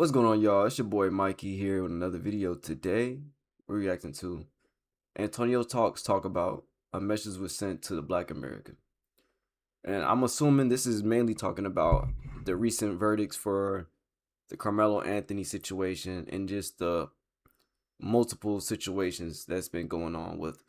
What's going on, y'all? It's your boy Mykeeey here with another video. Today, we're reacting to Antonio talk about a message was sent to the Black America. And I'm assuming this is mainly talking about the recent verdicts for the Carmelo Anthony situation and just the multiple situations that's been going on with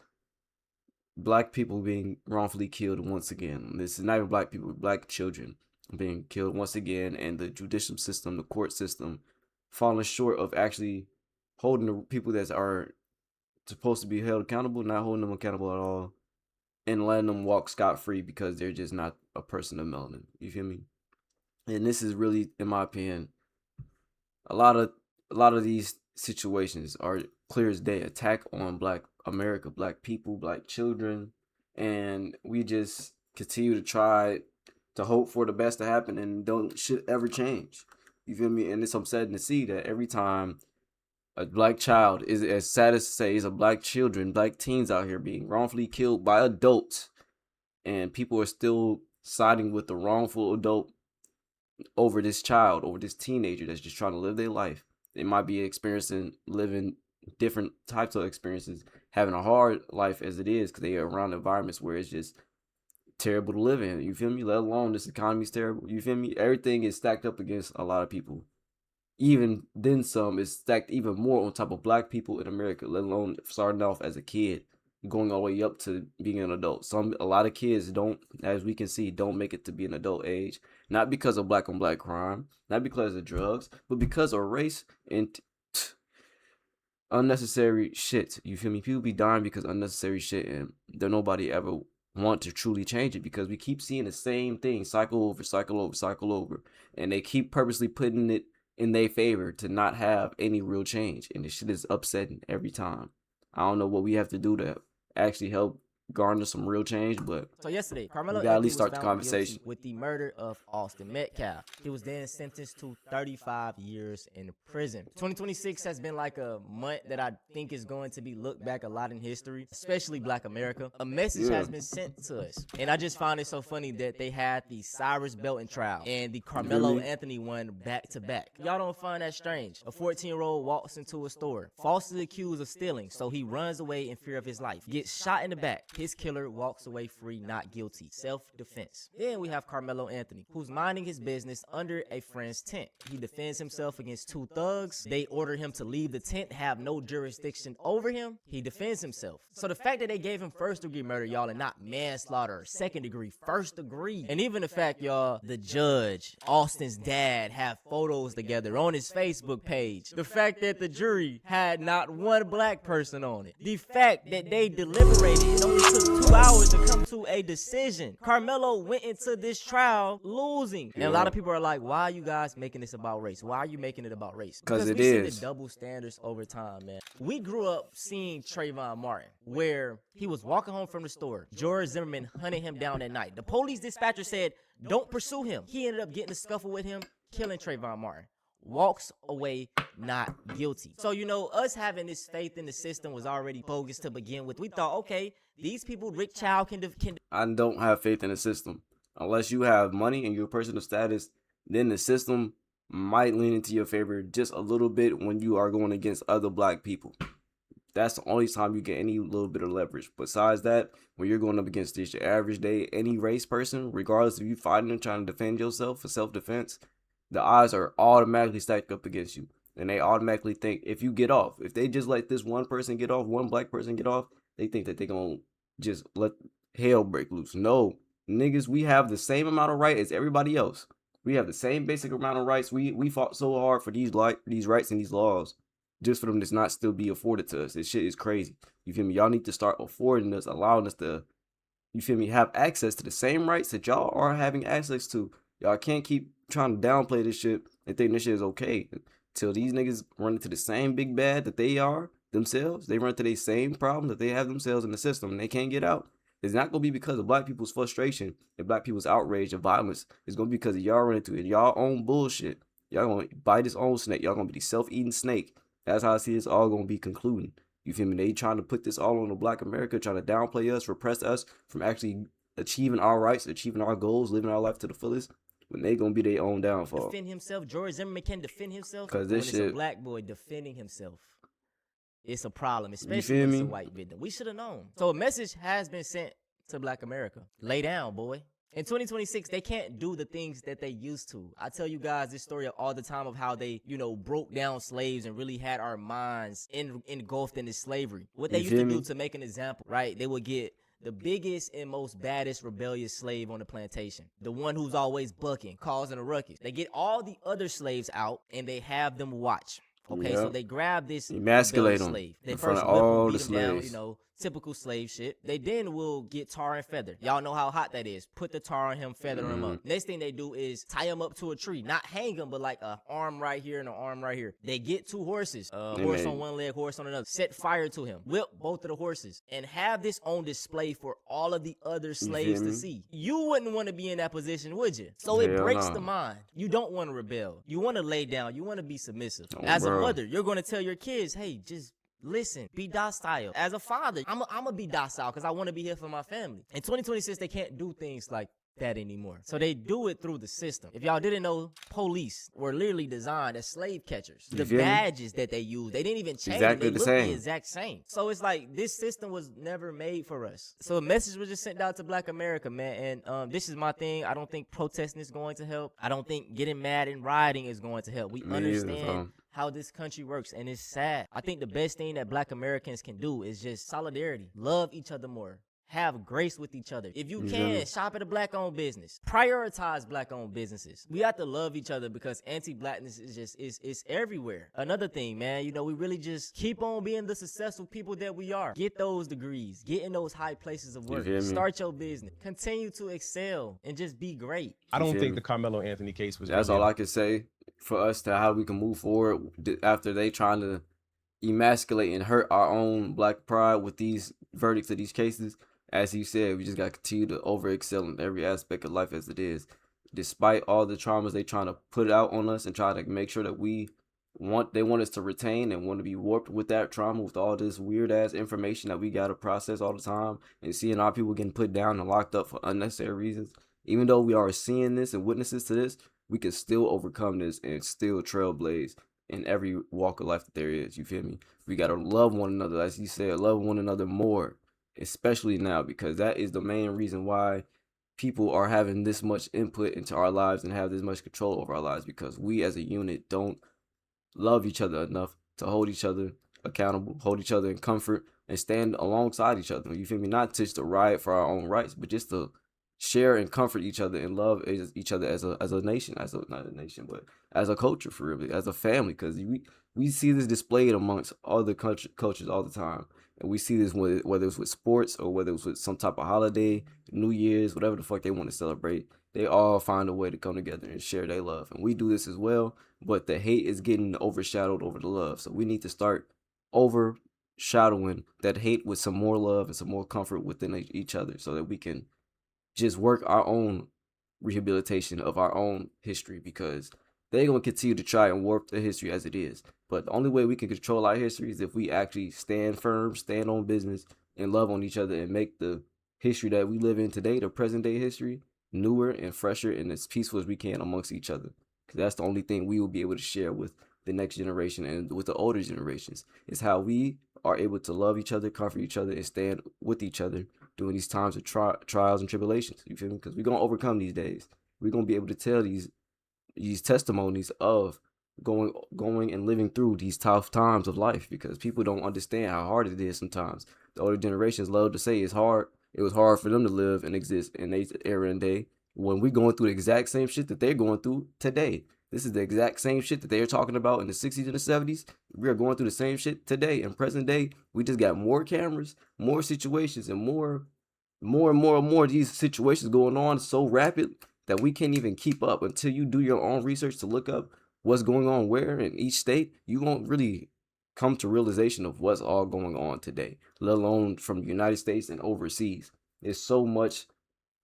black people being wrongfully killed once again. This is not even black people, black children being killed once again, and the judicial system, the court system, falling short of actually holding the people that are supposed to be held accountable, not holding them accountable at all, and letting them walk scot-free because they're just not a person of melanin. You feel me? And this is really, in my opinion, a lot of these situations are clear as day attack on Black America, black people, black children, and we just continue to try to hope for the best to happen and don't shit ever change. You feel me? And it's upsetting to see that every time a black child, is as sad as to say, is a black children, black teens out here being wrongfully killed by adults, and people are still siding with the wrongful adult over this child, over this teenager that's just trying to live their life. They might be living different types of experiences, having a hard life as it is because they are around environments where it's just terrible to live in. You feel me? Let alone this economy's terrible. You feel me? Everything is stacked up against a lot of people. Even then some is stacked even more on top of black people in America, let alone starting off as a kid, going all the way up to being an adult. A lot of kids don't, as we can see, don't make it to be an adult age, not because of black on black crime, not because of drugs, but because of race and unnecessary shit. You feel me? People be dying because unnecessary shit, and there nobody ever want to truly change it because we keep seeing the same thing cycle over, cycle over, cycle over, and they keep purposely putting it in their favor to not have any real change, and this shit is upsetting every time. I don't know what we have to do to actually help garner some real change, but So yesterday, we Carmelo gotta at Anthony least was start the found conversation. guilty with the murder of Austin Metcalf. He was then sentenced to 35 years in prison. 2026 has been like a month that I think is going to be looked back a lot in history, especially Black America. A message has been sent to us, and I just found it so funny that they had the Cyrus Belton trial and the Carmelo Anthony one back to back. Y'all don't find that strange? A 14-year-old walks into a store, falsely accused of stealing, so he runs away in fear of his life, gets shot in the back. His killer walks away free, not guilty. Self-defense. Then we have Carmelo Anthony, who's minding his business under a friend's tent. He defends himself against two thugs. They order him to leave the tent, have no jurisdiction over him. He defends himself. So the fact that they gave him first-degree murder, y'all, and not manslaughter, second-degree, first-degree. And even the fact, y'all, the judge, Austin's dad, have photos together on his Facebook page. The fact that the jury had not one black person on it. The fact that they deliberated and only took 2 hours to come to a decision. Carmelo went into this trial losing. And a lot of people are like, why are you guys making this about race? Why are you making it about race? Because it we is. see the double standards over time, man. We grew up seeing Trayvon Martin, where he was walking home from the store. George Zimmerman hunted him down at night. The police dispatcher said, don't pursue him. He ended up getting a scuffle with him, killing Trayvon Martin. Walks away not guilty. So, you know, us having this faith in the system was already bogus to begin with. We thought, okay, these people, Rick Child can I don't have faith in the system. Unless you have money and you're a person of status, then the system might lean into your favor just a little bit when you are going against other black people. That's the only time you get any little bit of leverage. Besides that, when you're going up against just your average day, any race person, regardless if you fighting and trying to defend yourself for self-defense, the odds are automatically stacked up against you. And they automatically think if you get off, if they just let this one person get off, one black person get off, they think that they're going to just let hell break loose. No, niggas, we have the same amount of right as everybody else. We have the same basic amount of rights. We fought so hard for these rights and these laws just for them to not still be afforded to us. This shit is crazy. You feel me? Y'all need to start affording us, allowing us to, you feel me, have access to the same rights that y'all are having access to. Y'all can't keep trying to downplay this shit and think this shit is okay. Till these niggas run into the same big bad that they are themselves. They run into the same problem that they have themselves in the system and they can't get out. It's not going to be because of black people's frustration and black people's outrage and violence. It's going to be because of y'all run into it. Y'all own bullshit. Y'all going to bite his own snake. Y'all going to be the self-eating snake. That's how I see this all going to be concluding. You feel me? They trying to put this all on the black America, trying to downplay us, repress us from actually achieving our rights, achieving our goals, living our life to the fullest. when they gonna be their own downfall. Defend himself. George Zimmerman can defend himself. Cause But this when it's a shit, black boy defending himself, it's a problem, you especially feel when it's a me? white victim. We should have known. So a message has been sent to Black America. Lay down, boy. In 2026, they can't do the things that they used to. I tell you guys this story all the time of how they, broke down slaves and really had our minds engulfed in this slavery. What they You used to feel do, me? to make an example, right? They would get the biggest and most baddest rebellious slave on the plantation, the one who's always bucking, causing a ruckus. They get all the other slaves out and they have them watch. Okay, so Yep. they grab this Emasculate rebellious them slave. They in front first of whip him, all beat the him down, slaves. typical slave shit. They then will get tar and feather. Y'all know how hot that is. Put the tar on him, feather him up. Next thing they do is tie him up to a tree. Not hang him, but like a arm right here and an arm right here. They get two horses, horse on one leg, horse on another. Set fire to him. Whip both of the horses. And have this on display for all of the other slaves to see. You wouldn't want to be in that position, would you? So it Hell breaks nah. the mind. You don't want to rebel. You want to lay down. You want to be submissive. Oh, As a bro. mother, you're going to tell your kids, hey, just listen, be docile. As a father, I'm gonna be docile because I want to be here for my family. In 2026, they can't do things like that anymore. So they do it through the system. If y'all didn't know, police were literally designed as slave catchers. The feel me? badges that they use, they didn't even change Exactly them. They the look the same. exact same. So it's like this system was never made for us. So a message was just sent out to Black America, man. And this is my thing. I don't think protesting is going to help. I don't think getting mad and rioting is going to help. We Me either, understand fam. how this country works, and it's sad. I think the best thing that Black Americans can do is just solidarity. Love each other more. Have grace with each other. If you can, shop at a Black-owned business. Prioritize Black-owned businesses. We have to love each other because anti-Blackness is just is everywhere. Another thing, man, we really just keep on being the successful people that we are. Get those degrees. Get in those high places of work. feel me? Start your business. Continue to excel and just be great. I don't feel think me? the Carmelo Anthony case was. That's really all I can say for us to how we can move forward after they trying to emasculate and hurt our own Black pride with these verdicts of these cases. As you said, we just got to continue to over excel in every aspect of life as it is. Despite all the traumas they trying to put out on us and try to make sure that they want us to retain and want to be warped with that trauma, with all this weird ass information that we got to process all the time, and seeing our people getting put down and locked up for unnecessary reasons. Even though we are seeing this and witnesses to this, we can still overcome this and still trailblaze in every walk of life that there is. You feel me? We got to love one another, as you said, love one another more, especially now, because that is the main reason why people are having this much input into our lives and have this much control over our lives, because we as a unit don't love each other enough to hold each other accountable, hold each other in comfort, and stand alongside each other. You feel me? Not just to riot for our own rights, but just to share and comfort each other and love each other as a nation, not a nation, but as a culture, for real, as a family. Because we see this displayed amongst other cultures all the time. And we see this whether it's with sports or whether it's with some type of holiday, New Year's, whatever the fuck they want to celebrate. They all find a way to come together and share their love. And we do this as well, but the hate is getting overshadowed over the love. So we need to start overshadowing that hate with some more love and some more comfort within each other, so that we can just work our own rehabilitation of our own history, because they're going to continue to try and warp the history as it is. But the only way we can control our history is if we actually stand firm, stand on business, and love on each other, and make the history that we live in today, the present day history, newer and fresher and as peaceful as we can amongst each other. Because that's the only thing we will be able to share with the next generation and with the older generations, is how we are able to love each other, comfort each other, and stand with each other during these times of trials and tribulations. You feel me? Because we're going to overcome these days. We're going to be able to tell these testimonies of going and living through these tough times of life, because people don't understand how hard it is sometimes. The older generations love to say it's hard. It was hard for them to live and exist in their era and day, when we're going through the exact same shit that they're going through today. This is the exact same shit that they're talking about in the 60s and the 70s. We are going through the same shit today. In present day, we just got more cameras, more situations, and more of these situations going on so rapid that we can't even keep up. Until you do your own research to look up what's going on where in each state, you won't really come to realization of what's all going on today, let alone from the United States and overseas. There's so much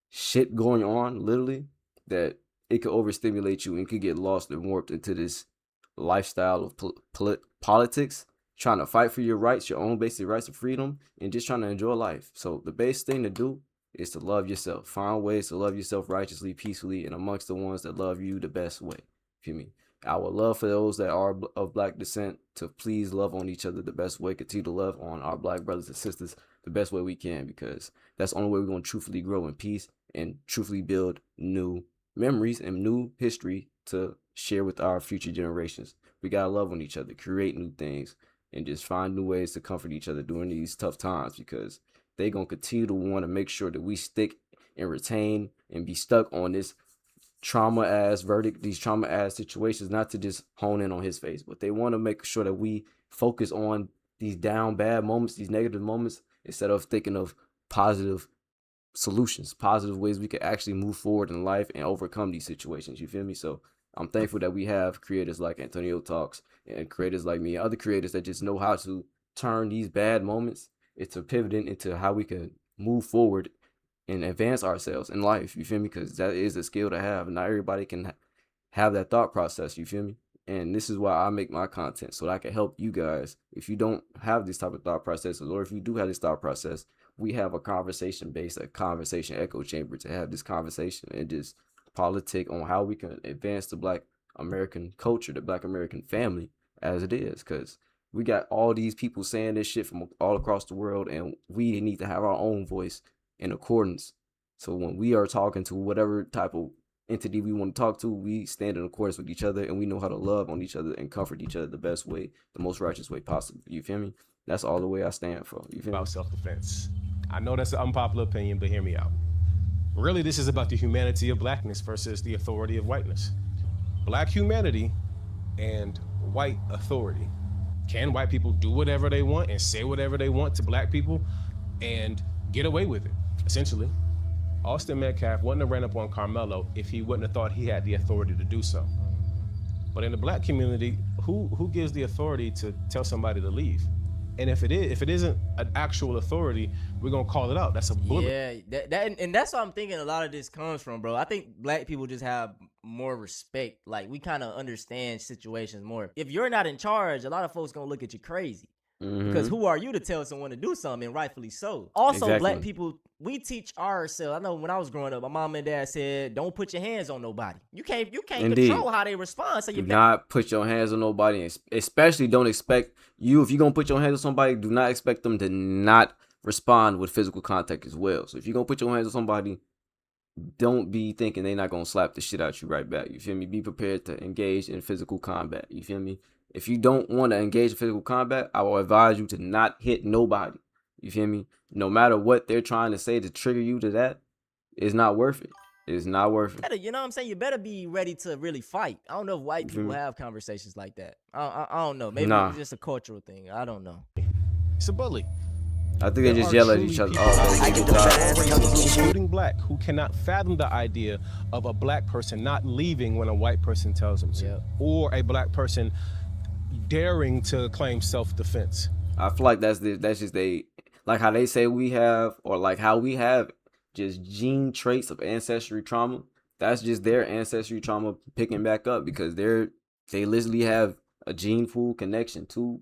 shit going on, literally, that it could overstimulate you and could get lost and warped into this lifestyle of politics, trying to fight for your rights, your own basic rights of freedom, and just trying to enjoy life. So the best thing to do is to love yourself. Find ways to love yourself righteously, peacefully, and amongst the ones that love you the best way. Feel me? Our love for those that are of black descent to please love on each other the best way. Continue to love on our black brothers and sisters the best way we can, because that's the only way we're going to truthfully grow in peace and truthfully build new memories and new history to share with our future generations. We got to love on each other, create new things, and just find new ways to comfort each other during these tough times, because they're going to continue to want to make sure that we stick and retain and be stuck on this trauma ass verdict, these trauma ass situations, not to just hone in on his face, but they want to make sure that we focus on these down bad moments, these negative moments, instead of thinking of positive solutions, positive ways we could actually move forward in life and overcome these situations. You feel me? So I'm thankful that we have creators like Antonio Talks and creators like me, other creators that just know how to turn these bad moments into pivoting into how we can move forward and advance ourselves in life. You feel me? Because that is a skill to have. Not everybody can have that thought process. You feel me? And this is why I make my content, so that I can help you guys. If you don't have this type of thought processes, or if you do have this thought process, we have a conversation based, a conversation echo chamber to have this conversation and just politic on how we can advance the black American culture, the black American family as it is. Because we got all these people saying this shit from all across the world, and we need to have our own voice in accordance. So when we are talking to whatever type of entity we want to talk to, we stand in accordance with each other, and we know how to love on each other and comfort each other the best way, the most righteous way possible. You feel me? That's all the way I stand for. You feel me? About self-defense. I know that's an unpopular opinion, but hear me out. Really, this is about the humanity of blackness versus the authority of whiteness. Black humanity and white authority. Can white people do whatever they want and say whatever they want to black people and get away with it? Essentially, Austin Metcalf wouldn't have ran up on Carmelo if he wouldn't have thought he had the authority to do so. But in the black community, who gives the authority to tell somebody to leave? And if it isn't an actual authority, we're gonna call it out. That's a bullet. Yeah, and that's what I'm thinking a lot of this comes from, bro. I think black people just have more respect. Like, we kind of understand situations more. If you're not in charge, a lot of folks gonna look at you crazy. Because who are you to tell someone to do something, and rightfully so. Also, Exactly. black people, we teach ourselves. I know when I was growing up, my mom and dad said, "Don't put your hands on nobody. You can't Indeed. control how they respond." So you Do not put your hands on nobody, and especially don't expect you, if you're gonna put your hands on somebody, do not expect them to not respond with physical contact as well. So if you're gonna put your hands on somebody, don't be thinking they're not gonna slap the shit out you right back. You feel me? Be prepared to engage in physical combat. You feel me? If you don't want to engage in physical combat, I will advise you to not hit nobody. You feel me? No matter what they're trying to say to trigger you to that, it's not worth it. It's not worth it. You know what I'm saying? You better be ready to really fight. I don't know if white people have conversations like that. I don't know. Maybe it's just a cultural thing. I don't know. It's a bully. I think they just yell at each other. Including black, who cannot fathom the idea of a black person not leaving when a white person tells them to, or a black person daring to claim self-defense. I feel like that's just like how they say we have, or like how we have just gene traits of ancestry trauma. That's just their ancestry trauma picking back up, because they literally have a gene pool connection to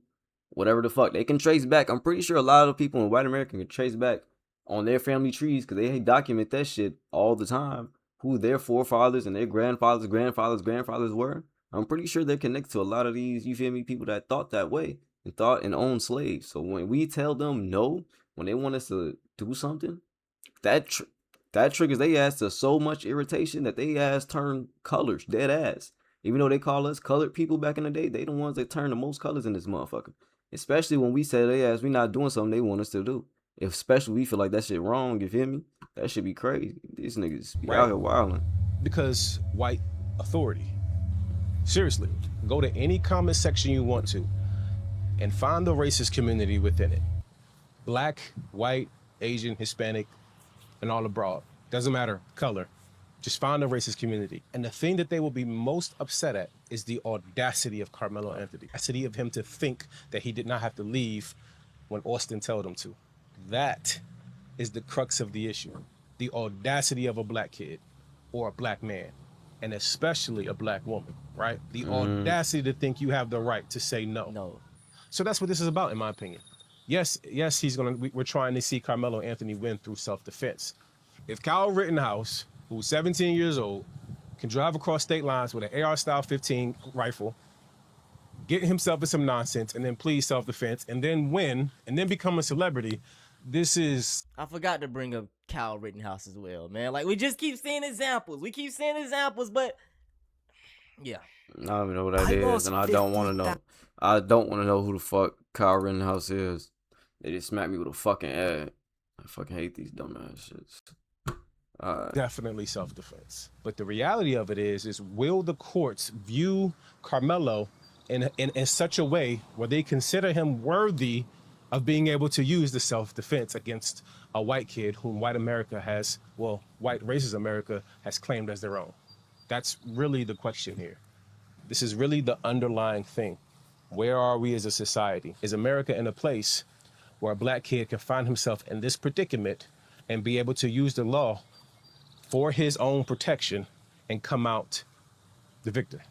whatever the fuck they can trace back. I'm pretty sure a lot of people in white America can trace back on their family trees, because they document that shit all the time, who their forefathers and their grandfathers were. I'm pretty sure they're connected to a lot of these, you feel me, people that thought that way and thought and owned slaves. So when we tell them no, when they want us to do something, that triggers they ass to so much irritation that they ass turn colors, dead ass. Even though they call us colored people back in the day, they the ones that turn the most colors in this motherfucker. Especially when we say they ass we not doing something they want us to do. Especially we feel like that shit wrong, you feel me? That should be crazy. These niggas be out here wilding. Because white authority. Seriously, go to any comment section you want to and find the racist community within it. Black, white, Asian, Hispanic, and all abroad. Doesn't matter color. Just find a racist community. And the thing that they will be most upset at is the audacity of Carmelo Anthony. The audacity of him to think that he did not have to leave when Austin told him to. That is the crux of the issue. The audacity of a black kid or a black man, and especially a black woman, right? The audacity to think you have the right to say no. No. So that's what this is about, in my opinion. Yes, we're trying to see Carmelo Anthony win through self-defense, If Kyle Rittenhouse, who's 17 years old, can drive across state lines with an AR-style 15 rifle, get himself in some nonsense, and then plead self-defense, and then win, and then become a celebrity, this is... I forgot to bring up Kyle Rittenhouse as well, man. Like, we just keep seeing examples. We keep seeing examples, but yeah. I don't even know what that is, and I don't want to know. I don't want to know who the fuck Kyle Rittenhouse is. They just smacked me with a fucking ad. I fucking hate these dumbass shits. Definitely self-defense. But the reality of it is will the courts view Carmelo in such a way where they consider him worthy of being able to use the self-defense against a white kid whom white America has, well, white racist America has claimed as their own? That's really the question here. This is really the underlying thing. Where are we as a society? Is America in a place where a black kid can find himself in this predicament and be able to use the law for his own protection and come out the victor?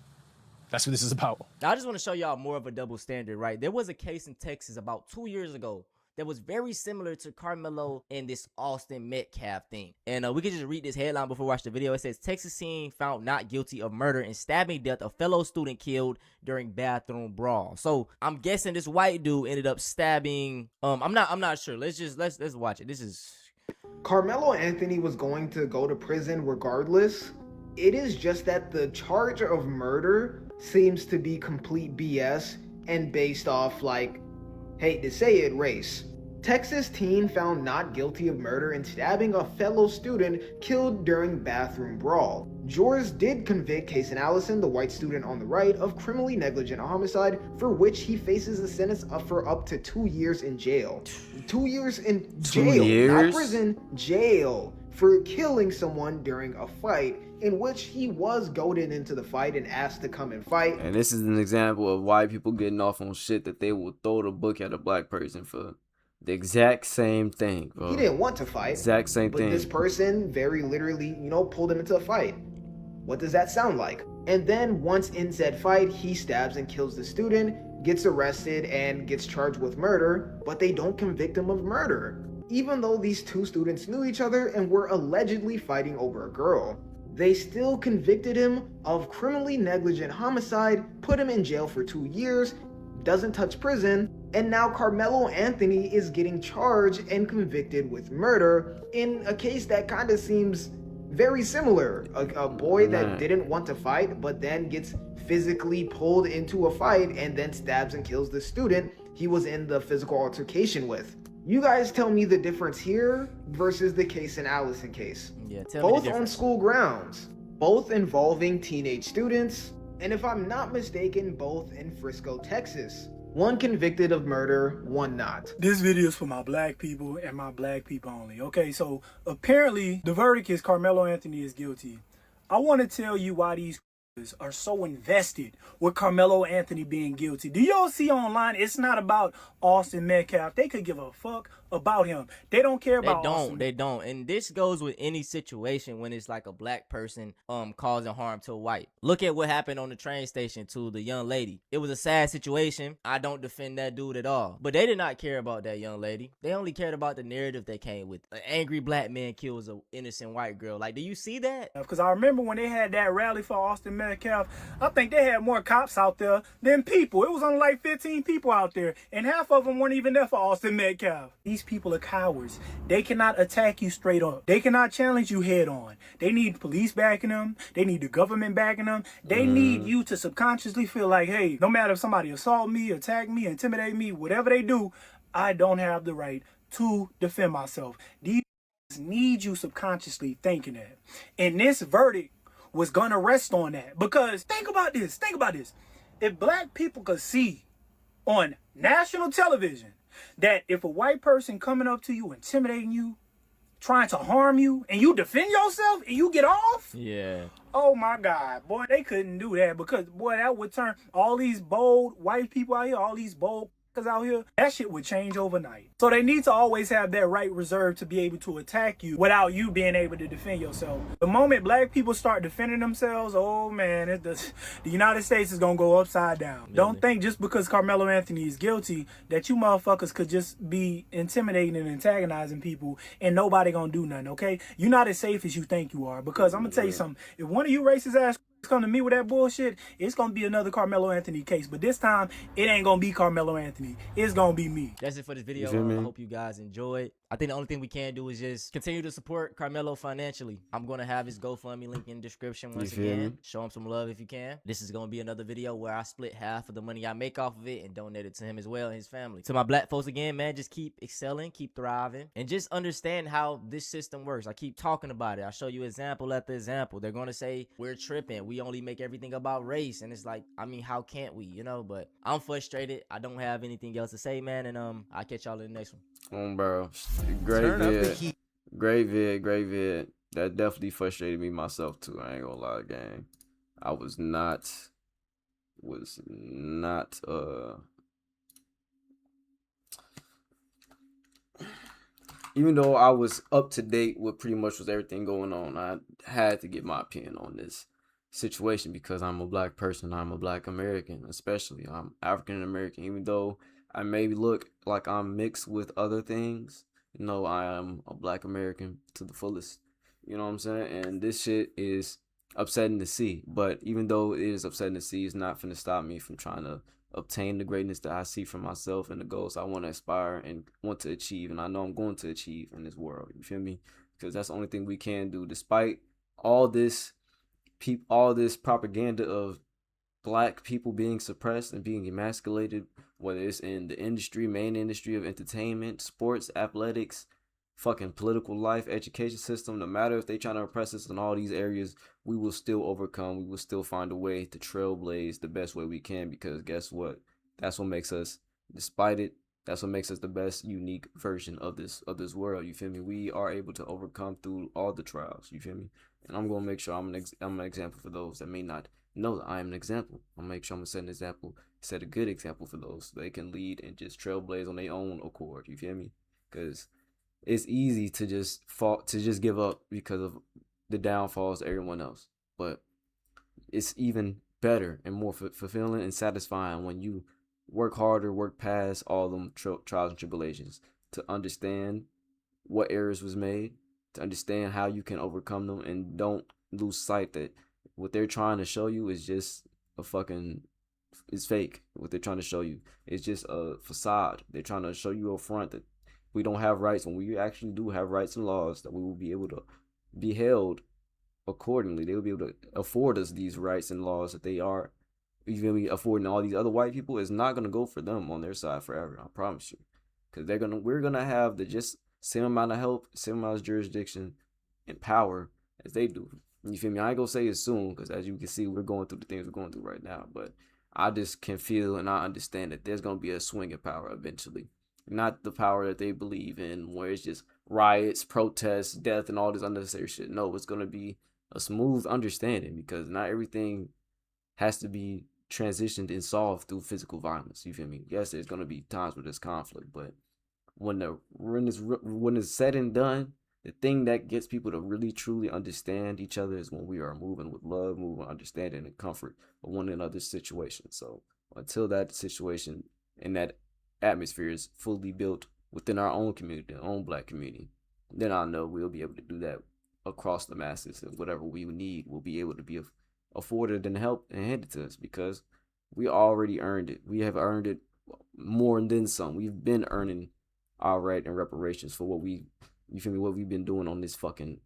That's what this is about. I just want to show y'all more of a double standard, right? There was a case in Texas about 2 years ago that was very similar to Carmelo and this Austin Metcalf thing. And we can just read this headline before we watch the video. It says, Texas teen found not guilty of murder and stabbing death of fellow student killed during bathroom brawl. So I'm guessing this white dude ended up stabbing. I'm not sure. Let's watch it. This is... Carmelo Anthony was going to go to prison regardless. It is just that the charge of murder seems to be complete BS and based off, like, hate to say it, race. Texas teen found not guilty of murder and stabbing a fellow student killed during bathroom brawl. Jurors did convict Cason Allison, the white student on the right, of criminally negligent homicide, for which he faces a sentence for up to 2 years in jail. 2 years in jail, 2 years? not prison, jail, for killing someone during a fight in which he was goaded into the fight and asked to come and fight. And this is an example of white people getting off on shit that they will throw the book at a black person for. The exact same thing, bro. He didn't want to fight. Exact same thing. But this person very literally, pulled him into a fight. What does that sound like? And then once in said fight, he stabs and kills the student, gets arrested, and gets charged with murder, but they don't convict him of murder. Even though these two students knew each other and were allegedly fighting over a girl, they still convicted him of criminally negligent homicide, put him in jail for 2 years, doesn't touch prison, and now Carmelo Anthony is getting charged and convicted with murder in a case that kind of seems very similar. A boy that didn't want to fight but then gets physically pulled into a fight and then stabs and kills the student he was in the physical altercation with. You guys tell me the difference here versus the Cason Allison case. Yeah, tell me the both on difference. school grounds, both involving teenage students, and if I'm not mistaken, both in Frisco, Texas. One convicted of murder, one not. This video is for my black people and my black people only. Okay, so apparently the verdict is Carmelo Anthony is guilty. I want to tell you why these are so invested with Carmelo Anthony being guilty. Do y'all see online? It's not about Austin Metcalf. They could give a fuck about him. They don't care about Austin. They don't. And this goes with any situation when it's like a black person causing harm to a white. Look at what happened on the train station to the young lady. It was a sad situation. I don't defend that dude at all. But they did not care about that young lady. They only cared about the narrative that came with it. An angry black man kills an innocent white girl. Like, do you see that? Because I remember when they had that rally for Austin Metcalf, I think they had more cops out there than people. It was only like 15 people out there, and half of them weren't even there for Austin Metcalf. These people are cowards. They cannot attack you straight up. They cannot challenge you head on. They need police backing them. They need the government backing them. They need you to subconsciously feel like, hey, no matter if somebody assault me, attack me, intimidate me, whatever they do, I don't have the right to defend myself. These need you subconsciously thinking that. And this verdict was gonna rest on that. Because think about this. If black people could see on national television that if a white person coming up to you, intimidating you, trying to harm you, and you defend yourself and you get off? Yeah. Oh my God, boy, they couldn't do that because, boy, that would turn all these bold white people out here, all these bold out here, that shit would change overnight. So they need to always have that right reserved to be able to attack you without you being able to defend yourself. The moment black people start defending themselves, oh man, the United States is gonna go upside down. Really? Don't think just because Carmelo Anthony is guilty that you motherfuckers could just be intimidating and antagonizing people and nobody gonna do nothing, okay? You're not as safe as you think you are, because I'm gonna tell you something. If one of you racist ass come to me with that bullshit, it's gonna be another Carmelo Anthony case, but this time it ain't gonna be Carmelo Anthony, it's gonna be me. That's it for this video. I hope you guys enjoyed. I think the only thing we can do is just continue to support Carmelo financially. I'm gonna have his GoFundMe link in the description once again. Show him some love if you can. This is gonna be another video where I split half of the money I make off of it and donate it to him as well and his family. To my black folks again, man, just keep excelling, keep thriving, and just understand how this system works. I keep talking about it. I show you example after example. They're gonna say we're tripping, we only make everything about race, and it's like, I mean, how can't we, you know? But I'm frustrated. I don't have anything else to say, man, and I'll catch y'all in the next one. Bro, great vid. That definitely frustrated me myself too. I ain't gonna lie, gang. I was not even though I was up to date with pretty much with everything going on, I had to give my opinion on this situation because I'm a black person. I'm a black American, especially. I'm African American. Even though I may look like I'm mixed with other things, you know, I am a black American to the fullest. You know what I'm saying? And this shit is upsetting to see. But even though it is upsetting to see, it's not finna stop me from trying to obtain the greatness that I see for myself and the goals I want to aspire and want to achieve. And I know I'm going to achieve in this world. You feel me? Because that's the only thing we can do. Despite all this propaganda of black people being suppressed and being emasculated, whether it's in the industry, main industry of entertainment, sports, athletics, fucking political life, education system, no matter if they trying to oppress us in all these areas, we will still overcome. We will still find a way to trailblaze the best way we can, because guess what? That's what makes us, despite it, that's what makes us the best unique version of this world. You feel me? We are able to overcome through all the trials. You feel me? And I'm gonna make sure I'm an example for those that may not know that I am an example. I'm gonna make sure I'm gonna set an example, set a good example for those so they can lead and just trailblaze on their own accord. You feel me? Because it's easy to just give up because of the downfalls of everyone else. But it's even better and more fulfilling and satisfying when you work harder, work past all them trials and tribulations to understand what errors was made, to understand how you can overcome them, and don't lose sight that what they're trying to show you is just it's fake. What they're trying to show you is just a facade. They're trying to show you a front that we don't have rights when we actually do have rights and laws, that we will be able to be held accordingly. They will be able to afford us these rights and laws that they are even affording all these other white people. Is not gonna go for them on their side forever. I promise you, because we're gonna have the just same amount of help, same amount of jurisdiction and power as they do. You feel me? I ain't gonna say it soon, because as you can see, we're going through the things we're going through right now. But I just can feel and I understand that there's gonna be a swing of power eventually. Not the power that they believe in, where it's just riots, protests, death, and all this unnecessary shit. No, it's gonna be a smooth understanding, because not everything has to be transitioned and solved through physical violence. You feel me? Yes, there's gonna be times where there's conflict, but when it's said and done, the thing that gets people to really truly understand each other is when we are moving with love, moving with understanding and comfort of one another's situation. So until that situation and that atmosphere is fully built within our own community, our own black community, then I know we'll be able to do that across the masses, and whatever we need will be able to be afforded and helped and handed to us, because we already earned it. We have earned it more than some. We've been earning our right and reparations for what we've been doing on this fucking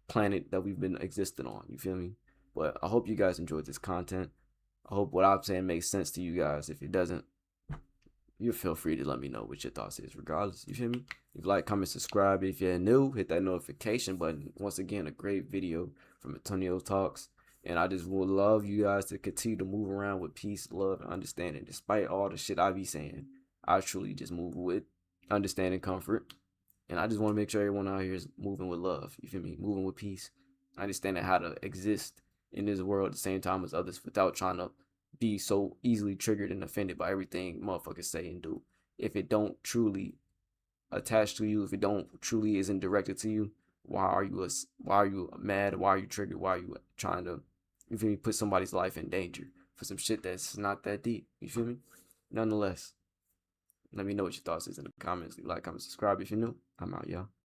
planet that we've been existing on. You feel me? But I hope you guys enjoyed this content. I hope what I'm saying makes sense to you guys. If it doesn't, you feel free to let me know what your thoughts is regardless. You feel me? If you like, comment, subscribe. If you're new, hit that notification button. Once again, a great video from Antonio Talks. And I just would love you guys to continue to move around with peace, love, and understanding. Despite all the shit I be saying, I truly just move with understanding, comfort. And I just want to make sure everyone out here is moving with love. You feel me? Moving with peace. Understanding how to exist in this world at the same time as others without trying to be so easily triggered and offended by everything motherfuckers say and do. If it don't truly attach to you, if it don't truly isn't directed to you, why are you mad? Why are you triggered? Why are you trying to, you feel me, put somebody's life in danger for some shit that's not that deep? You feel me? Nonetheless, let me know what your thoughts is in the comments. Leave a like, comment, subscribe if you're new. I'm out, y'all.